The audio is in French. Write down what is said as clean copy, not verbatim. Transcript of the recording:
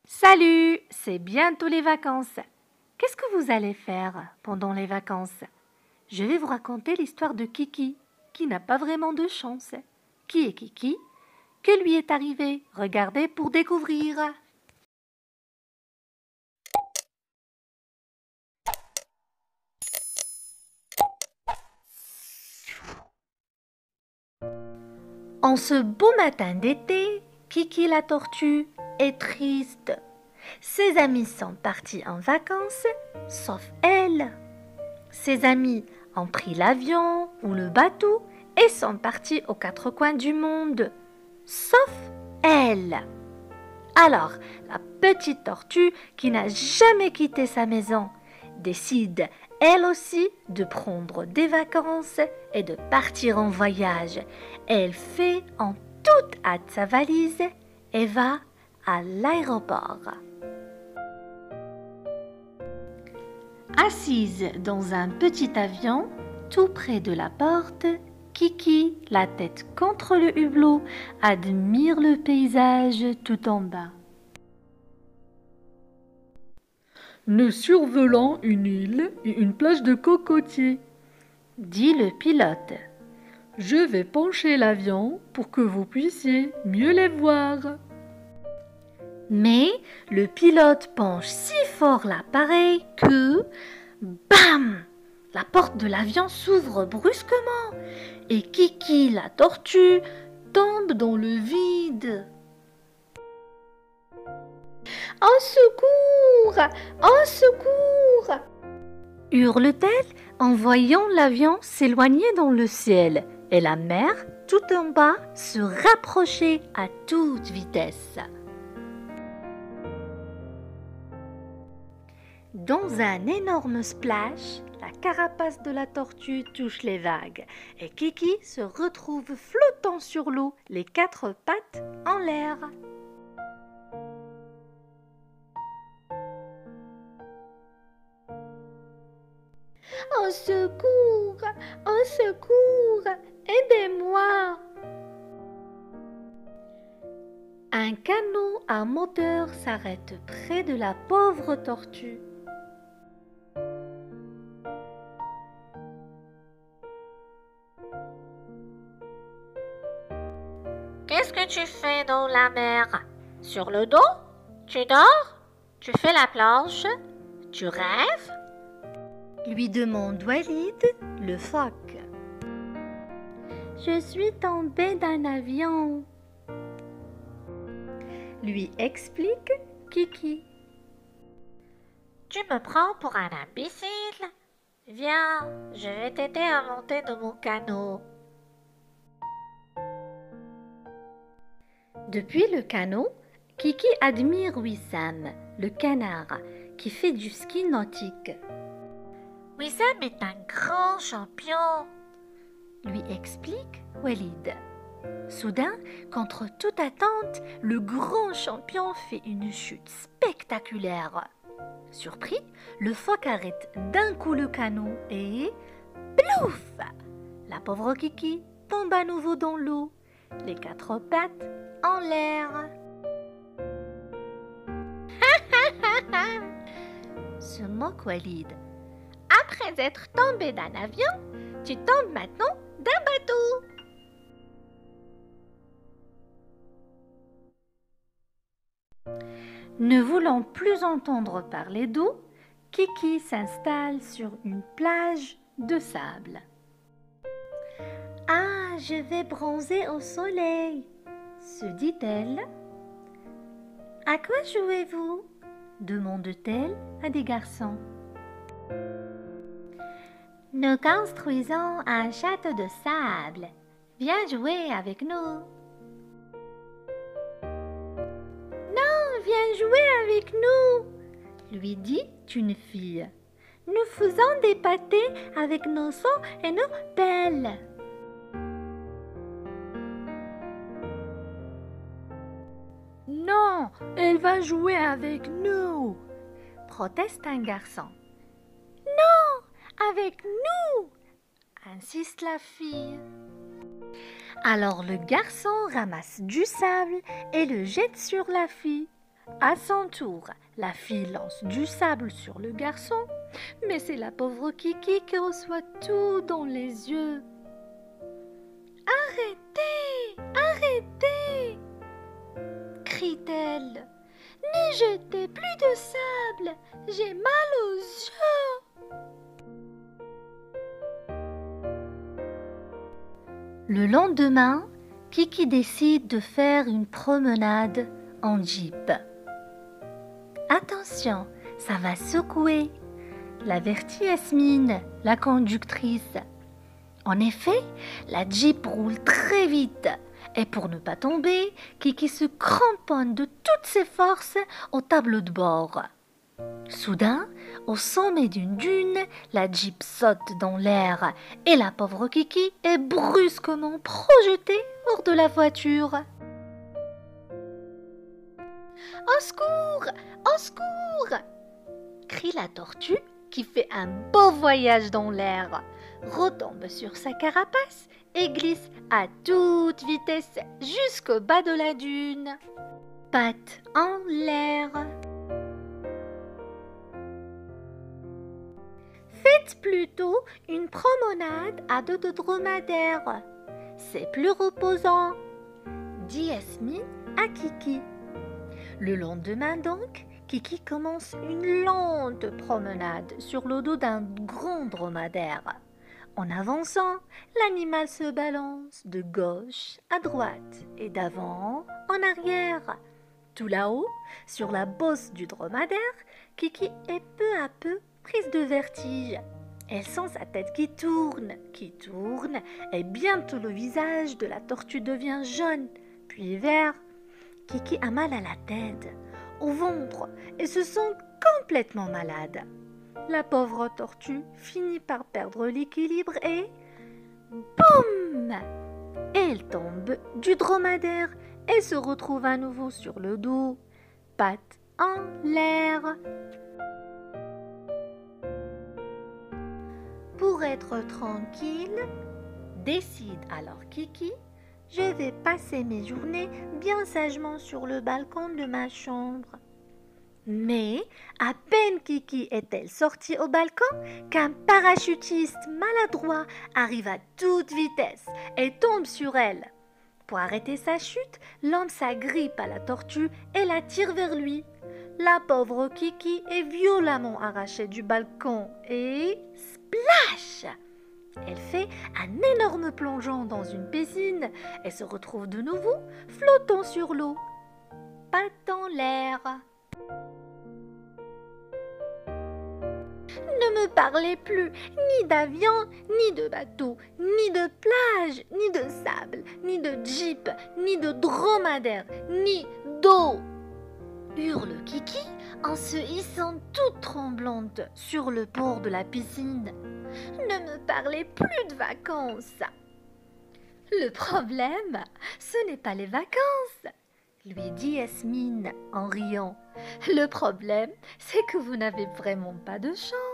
Salut, c'est bientôt les vacances. Qu'est-ce que vous allez faire pendant les vacances? Je vais vous raconter l'histoire de Kiki, qui n'a pas vraiment de chance. Qui est Kiki? Que lui est arrivé? Regardez pour découvrir. En ce beau matin d'été, Kiki la tortue est triste. Ses amis sont partis en vacances, sauf elle. Ses amis ont pris l'avion ou le bateau et sont partis aux quatre coins du monde, sauf elle. Alors, la petite tortue qui n'a jamais quitté sa maison décide, elle aussi, de prendre des vacances et de partir en voyage. Elle fait en toute hâte sa valise et va à l'aéroport. Assise dans un petit avion, tout près de la porte, Kiki, la tête contre le hublot, admire le paysage tout en bas. Nous survolons une île et une plage de cocotiers, dit le pilote. Je vais pencher l'avion pour que vous puissiez mieux les voir. Mais le pilote penche si fort l'appareil que, bam! La porte de l'avion s'ouvre brusquement et Kiki, la tortue, tombe dans le vide. Au secours! Au secours! Hurle-t-elle en voyant l'avion s'éloigner dans le ciel et la mer, tout en bas, se rapprocher à toute vitesse. Dans un énorme splash, la carapace de la tortue touche les vagues et Kiki se retrouve flottant sur l'eau, les quatre pattes en l'air. Au secours! Au secours! Aidez-moi! Un canot à moteur s'arrête près de la pauvre tortue. Qu'est-ce que tu fais dans la mer? Sur le dos? Tu dors? Tu fais la planche? Tu rêves? Lui demande Walid, le phoque. Je suis tombée d'un avion, lui explique Kiki. Tu me prends pour un imbécile? Viens, je vais t'aider à monter dans mon canot. Depuis le canot, Kiki admire Wissam, le canard, qui fait du ski nautique. Wissam est un grand champion, lui explique Walid. Soudain, contre toute attente, le grand champion fait une chute spectaculaire. Surpris, le phoque arrête d'un coup le canot et... plouf! La pauvre Kiki tombe à nouveau dans l'eau, les quatre pattes en l'air. Se moque Walid. Après être tombé d'un avion, tu tombes maintenant d'un bateau. Ne voulant plus entendre parler d'eau, Kiki s'installe sur une plage de sable. Ah, je vais bronzer au soleil, se dit-elle. À quoi jouez-vous? Demande-t-elle à des garçons. Nous construisons un château de sable. Viens jouer avec nous. Viens jouer avec nous, lui dit une fille. Nous faisons des pâtés avec nos seaux et nos pelles. Non, elle va jouer avec nous, proteste un garçon. Non, avec nous, insiste la fille. Alors le garçon ramasse du sable et le jette sur la fille. À son tour, la fille lance du sable sur le garçon, mais c'est la pauvre Kiki qui reçoit tout dans les yeux. Arrêtez, arrêtez, crie-t-elle. Ne jetez plus de sable, j'ai mal aux yeux. Le lendemain, Kiki décide de faire une promenade en jeep. Attention, ça va secouer, l'avertit Yasmine, la conductrice. En effet, la jeep roule très vite et pour ne pas tomber, Kiki se cramponne de toutes ses forces au tableau de bord. Soudain, au sommet d'une dune, la jeep saute dans l'air et la pauvre Kiki est brusquement projetée hors de la voiture. Au secours! Au secours! Crie la tortue qui fait un beau voyage dans l'air, retombe sur sa carapace et glisse à toute vitesse jusqu'au bas de la dune. Pattes en l'air. Faites plutôt une promenade à dos de dromadaire. C'est plus reposant, dit Yasmine à Kiki. Le lendemain donc, Kiki commence une lente promenade sur le dos d'un grand dromadaire. En avançant, l'animal se balance de gauche à droite et d'avant en arrière. Tout là-haut, sur la bosse du dromadaire, Kiki est peu à peu prise de vertige. Elle sent sa tête qui tourne, et bientôt le visage de la tortue devient jaune, puis vert. Kiki a mal à la tête, au ventre et se sent complètement malade. La pauvre tortue finit par perdre l'équilibre et boum! Elle tombe du dromadaire et se retrouve à nouveau sur le dos, pattes en l'air. Pour être tranquille, décide alors Kiki, je vais passer mes journées bien sagement sur le balcon de ma chambre. Mais à peine Kiki est-elle sortie au balcon qu'un parachutiste maladroit arrive à toute vitesse et tombe sur elle. Pour arrêter sa chute, l'homme s'agrippe à la tortue et la tire vers lui. La pauvre Kiki est violemment arrachée du balcon et splash! Elle fait un énorme plongeon dans une piscine et se retrouve de nouveau flottant sur l'eau, pattes en l'air. Ne me parlez plus ni d'avion, ni de bateau, ni de plage, ni de sable, ni de jeep, ni de dromadaire, ni d'eau, hurle Kiki en se hissant toute tremblante sur le bord de la piscine. Ne me parlez plus de vacances. Le problème, ce n'est pas les vacances, lui dit Yasmine en riant. Le problème, c'est que vous n'avez vraiment pas de chance.